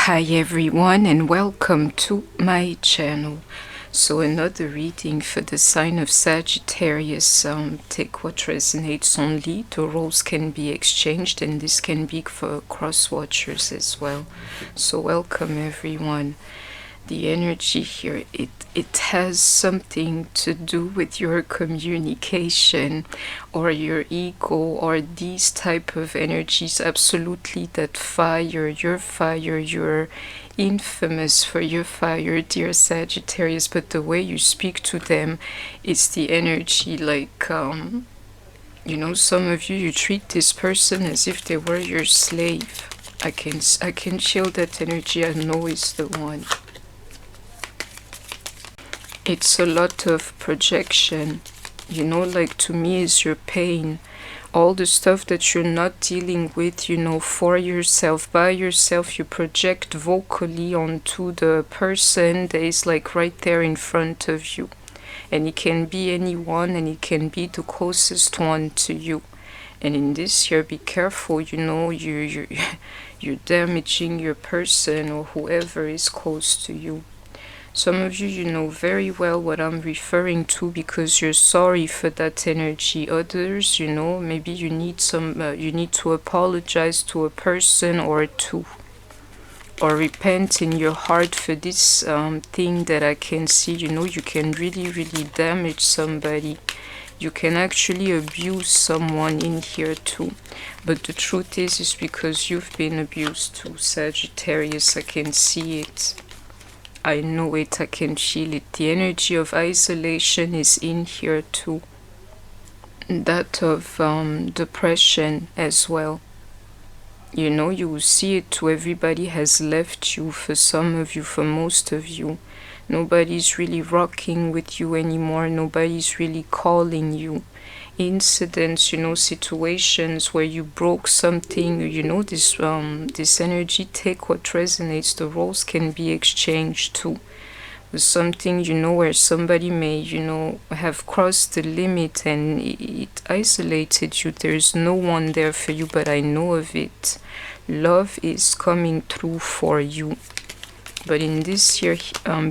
Hi everyone and welcome to my channel. So another reading for the sign of Sagittarius. Take what resonates only. The roles can be exchanged and this can be for cross watchers as well. So welcome everyone. The energy here, it has something to do with your communication or your ego or these type of energies. Absolutely, that fire, you're infamous for your fire, dear Sagittarius, but the way you speak to them is the energy like you know, some of you treat this person as if they were your slave. I can feel that energy. I know it's the one. It's a lot of projection, you know, like to me is your pain, all the stuff that you're not dealing with, you know, for yourself, by yourself, you project vocally onto the person that is like right there in front of you. And it can be anyone, and it can be the closest one to you. And in this year, be careful, you know, you're damaging your person or whoever is close to you. Some of you, you know very well what I'm referring to because you're sorry for that energy. Others, you know, maybe you need you need to apologize to a person or two, or repent in your heart for this thing that I can see. You know, you can really damage somebody. You can actually abuse someone in here too. But the truth is because you've been abused too, Sagittarius. I can see it. I know it, I can feel it. The energy of isolation is in here too. That of depression as well. You know, you will see it too. Everybody has left you, for some of you, for most of you. Nobody's really rocking with you anymore. Nobody's really calling you. Incidents, you know, situations where you broke something, you know, this energy, take what resonates. The roles can be exchanged too. With something, you know, where somebody may, you know, have crossed the limit and it isolated you. There's no one there for you, but I know of it. Love is coming through for you. But in this year,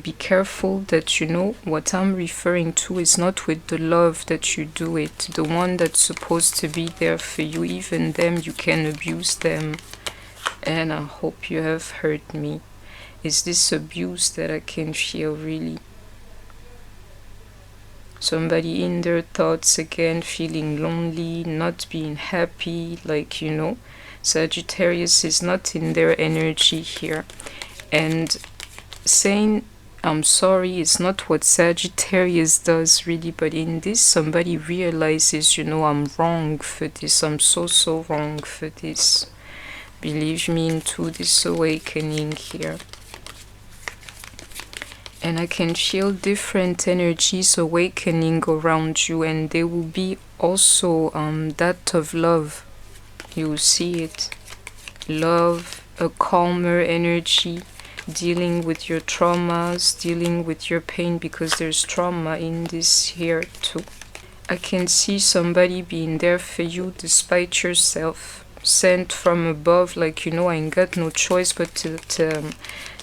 be careful that, you know, what I'm referring to is not with the love that you do it. The one that's supposed to be there for you, even them, you can abuse them. And I hope you have heard me. Is this abuse that I can feel really? Somebody in their thoughts again, feeling lonely, not being happy, like, you know, Sagittarius is not in their energy here. And saying I'm sorry is not what Sagittarius does really, but in this somebody realizes, you know, I'm wrong for this, I'm so wrong for this. Believe me, into this awakening here. And I can feel different energies awakening around you, and they will be also that of love. You will see it. Love, a calmer energy, dealing with your traumas, dealing with your pain, because there's trauma in this here too. I can see somebody being there for you despite yourself, sent from above, like, you know, I ain't got no choice but to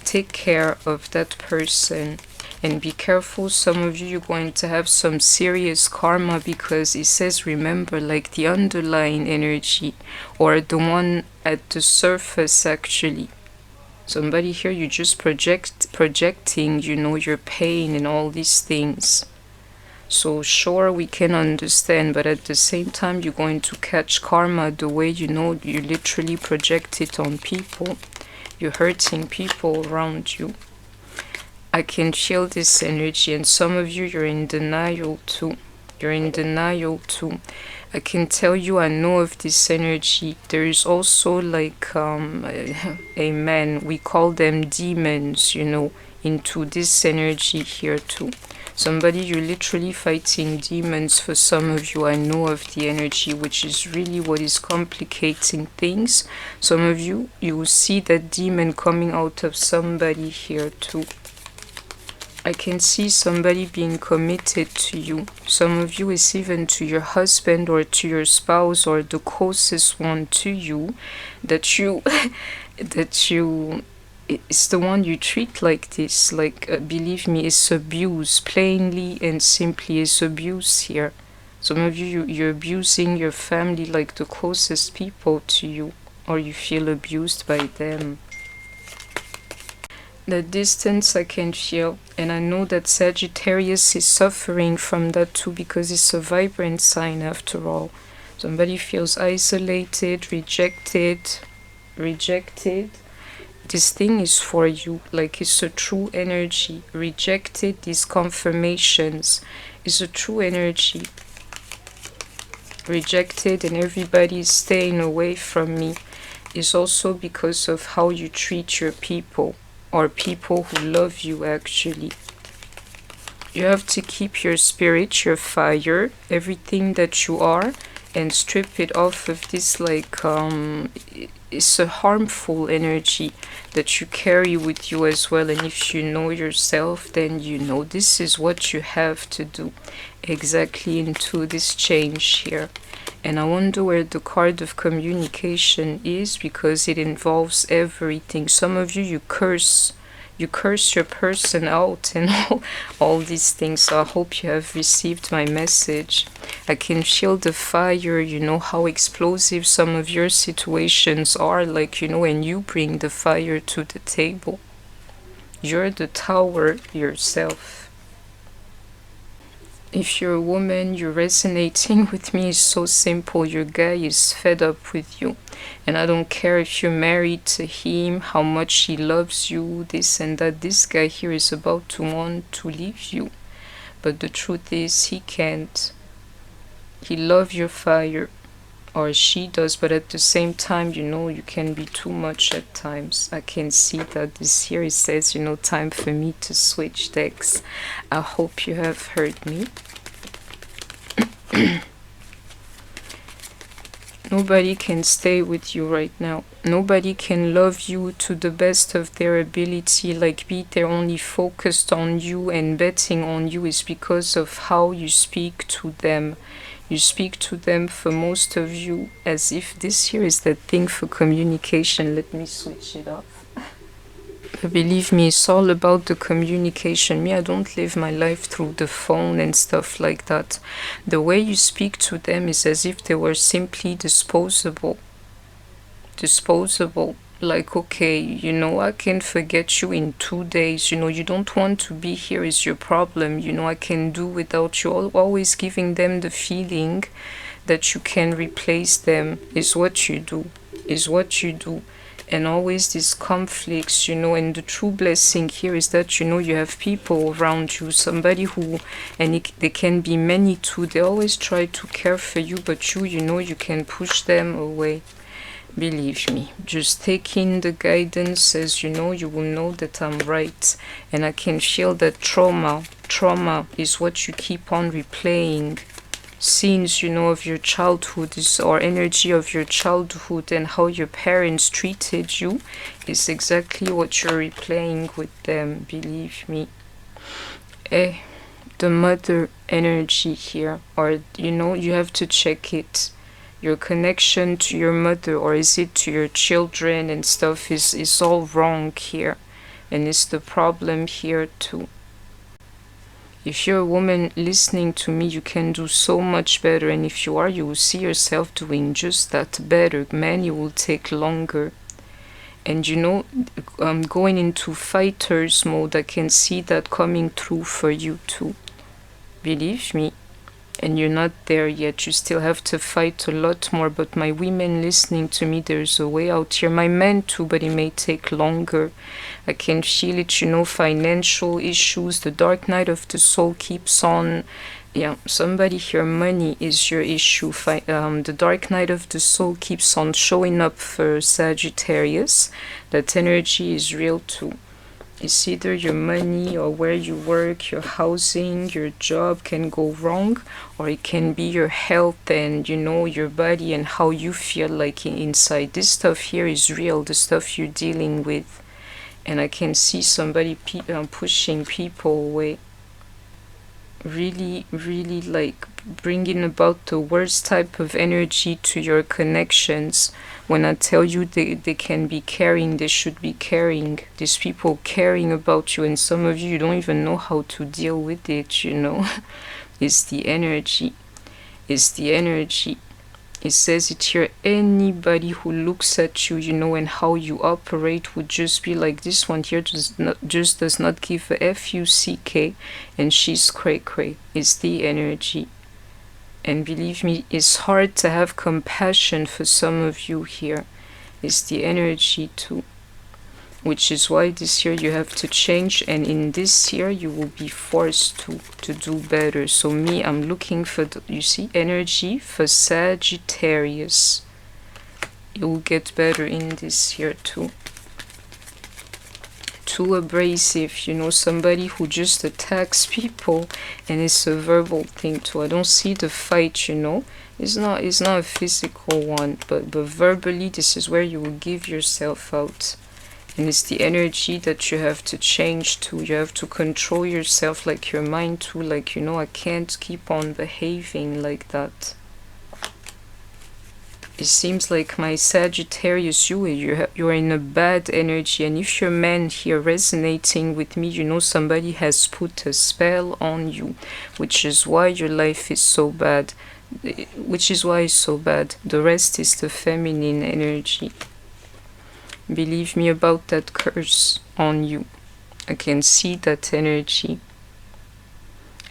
take care of that person. And be careful, some of you, you're going to have some serious karma, because it says, remember, like the underlying energy or the one at the surface actually. Somebody here, you just projecting, you know, your pain and all these things. So sure, we can understand, but at the same time, you're going to catch karma the way, you know, you literally project it on people. You're hurting people around you. I can feel this energy, and some of you, you're in denial too. You're in denial too. I can tell you, I know of this energy. There is also like amen, we call them demons, you know, into this energy here too. Somebody, you're literally fighting demons. For some of you, I know of the energy, which is really what is complicating things. Some of you, you will see that demon coming out of somebody here too. I can see somebody being committed to you. Some of you is even to your husband or to your spouse or the closest one to you, that you it's the one you treat like this. Like, believe me, it's abuse. Plainly and simply, it's abuse here. Some of you, you're abusing your family, like the closest people to you, or you feel abused by them. The distance I can feel, and I know that Sagittarius is suffering from that too, because it's a vibrant sign after all. Somebody feels isolated, rejected. This thing is for you, like it's a true energy. Rejected, these confirmations is a true energy. Rejected and everybody is staying away from me is also because of how you treat your people, or people who love you actually. You have to keep your spirit, your fire, everything that you are, and strip it off of this, like, it's a harmful energy that you carry with you as well. And if you know yourself, then you know this is what you have to do exactly into this change here. And I wonder where the card of communication is, because it involves everything. Some of you, you curse your person out and all these things. So I hope you have received my message. I can feel the fire, you know how explosive some of your situations are, like, you know, and you bring the fire to the table. You're the tower yourself. If you're a woman, you're resonating with me. It's so simple. Your guy is fed up with you. And I don't care if you're married to him, how much he loves you, this and that. This guy here is about to want to leave you. But the truth is, he can't. He loves your fire. Or she does, but at the same time, you know, you can be too much at times. I can see that this here, it says, you know, time for me to switch decks. I hope you have heard me. Nobody can stay with you right now. Nobody can love you to the best of their ability, like be they're only focused on you and betting on you, is because of how you speak to them. You speak to them, for most of you, as if this here is the thing for communication. Let me switch it off. But believe me, it's all about the communication. Me, I don't live my life through the phone and stuff like that. The way you speak to them is as if they were simply disposable. Like, okay, you know, I can forget you in 2 days. You know, you don't want to be here is your problem. You know, I can do without you. Always giving them the feeling that you can replace them is what you do. And always these conflicts, you know, and the true blessing here is that, you know, you have people around you, somebody who, and they can be many too, they always try to care for you, but you know, you can push them away. Believe me, just take in the guidance, as you know, you will know that I'm right. And I can feel that trauma is what you keep on replaying. Scenes, you know, of your childhood or energy of your childhood, and how your parents treated you is exactly what you're replaying with them, believe me. The mother energy here, or, you know, you have to check it. Your connection to your mother, or is it to your children and stuff, is all wrong here. And it's the problem here too. If you're a woman listening to me, you can do so much better. And if you are, you will see yourself doing just that better. Man, it will take longer. And you know, going into fighter's mode, I can see that coming through for you too. Believe me. And you're not there yet. You still have to fight a lot more. But my women listening to me, there's a way out here. My men too, but it may take longer. I can feel it, you know, financial issues. The dark night of the soul keeps on. Yeah, somebody here, money is your issue. The dark night of the soul keeps on showing up for Sagittarius. That energy is real too. It's either your money or where you work, your housing, your job can go wrong, or it can be your health and, you know, your body and how you feel like inside. This stuff here is real, the stuff you're dealing with. And I can see somebody pushing people away. really, really like bringing about the worst type of energy to your connections. When I tell you they can be caring, they should be caring. These people caring about you, and some of you don't even know how to deal with it, you know. It's the energy. It's the energy. It says it here, anybody who looks at you, you know, and how you operate would just be like, this one here does not give a F-U-C-K, and she's cray-cray. It's the energy. And believe me, it's hard to have compassion for some of you here. It's the energy too. Which is why this year you have to change, and in this year you will be forced to do better. So me, I'm looking for you see, energy for Sagittarius. You will get better in this year too. Too abrasive, you know, somebody who just attacks people, and it's a verbal thing too. I don't see the fight, you know. It's not a physical one, but verbally this is where you will give yourself out. And it's the energy that you have to change to. You have to control yourself, like your mind too. Like, you know, I can't keep on behaving like that. It seems like my Sagittarius, you're in a bad energy. And if your man here resonating with me, you know, somebody has put a spell on you. Which is why your life is so bad. Which is why it's so bad. The rest is the feminine energy. Believe me about that curse on you. I can see that energy.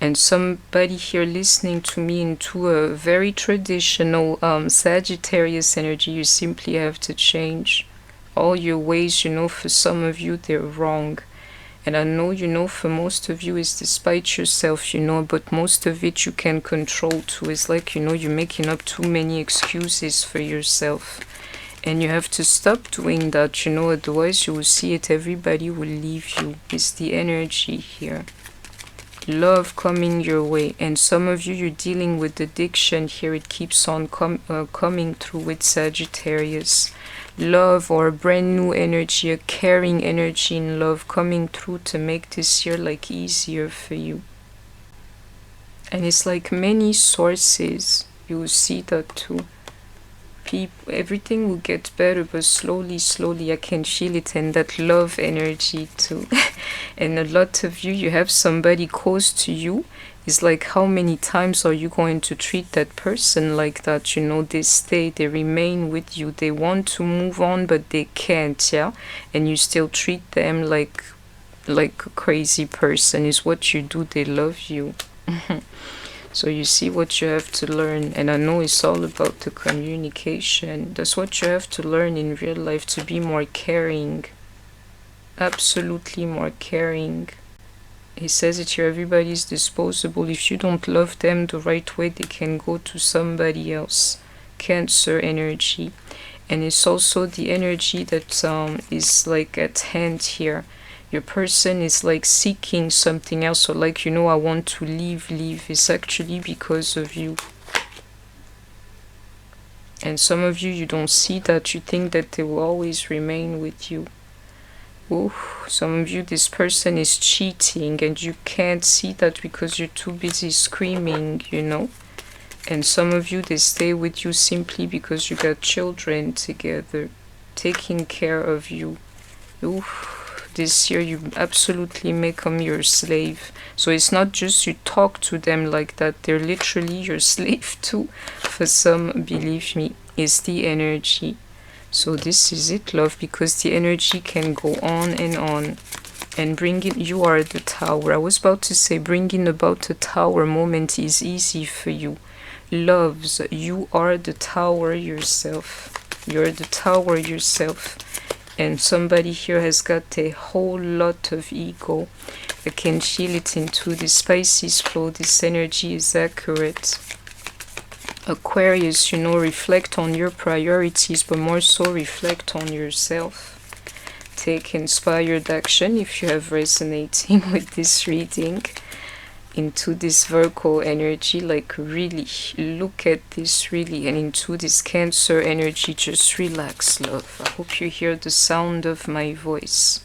And somebody here listening to me into a very traditional Sagittarius energy, you simply have to change all your ways. You know, for some of you, they're wrong. And I know, you know, for most of you, it's despite yourself, you know, but most of it you can control too. It's like, you know, you're making up too many excuses for yourself. And you have to stop doing that, you know, otherwise you will see it, everybody will leave you. It's the energy here. Love coming your way. And some of you, you're dealing with addiction here. It keeps on coming through with Sagittarius. Love or a brand new energy, a caring energy in love coming through to make this year like easier for you. And it's like many sources. You will see that too. Everything will get better, but slowly I can feel it, and that love energy too. And a lot of you have somebody close to you. It's like, how many times are you going to treat that person like that? You know, they stay, they remain with you, they want to move on but they can't, yeah, and you still treat them like a crazy person. Is what you do. They love you. So you see what you have to learn, and I know it's all about the communication. That's what you have to learn in real life, to be more caring. Absolutely more caring. He says it here, everybody's disposable. If you don't love them the right way, they can go to somebody else. Cancer energy. And it's also the energy that is like at hand here. Your person is like seeking something else, or like, you know, I want to leave. It's actually because of you. And some of you don't see that. You think that they will always remain with you. Ooh, some of you, this person is cheating and you can't see that because you're too busy screaming, you know. And some of you, they stay with you simply because you got children together, taking care of you. Ooh. This year you absolutely make them your slave. So it's not just you talk to them like that, they're literally your slave too. For some, believe me, it's the energy. So this is it, love, because the energy can go on. And bringing, you are the tower. I was about to say bringing about a tower moment is easy for you. Loves, you are the tower yourself. You're the tower yourself. And somebody here has got a whole lot of ego. I can feel it into the Pisces flow. This energy is accurate. Aquarius, you know, reflect on your priorities, but more so reflect on yourself. Take inspired action if you have resonating with this reading. Into this Virgo energy, like really look at this really, and into this Cancer energy, just relax, love. I hope you hear the sound of my voice.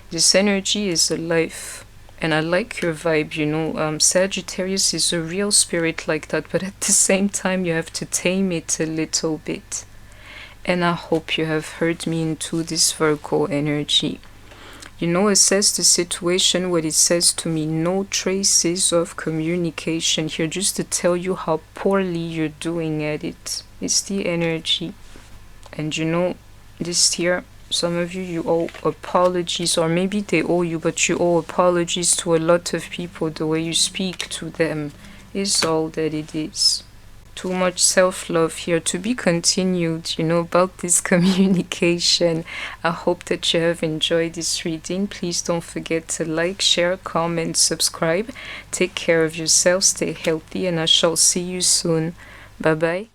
This energy is alive. And I like your vibe, you know. Sagittarius is a real spirit like that, but at the same time, you have to tame it a little bit. And I hope you have heard me into this Virgo energy. You know, assess the situation, what it says to me. No traces of communication here, just to tell you how poorly you're doing at it. It's the energy. And you know, this here, some of you owe apologies, or maybe they owe you, but you owe apologies to a lot of people. The way you speak to them is all that it is. Too much self-love here, to be continued, you know, about this communication. I hope that you have enjoyed this reading. Please don't forget to like, share, comment, subscribe. Take care of yourself, stay healthy, and I shall see you soon. Bye bye.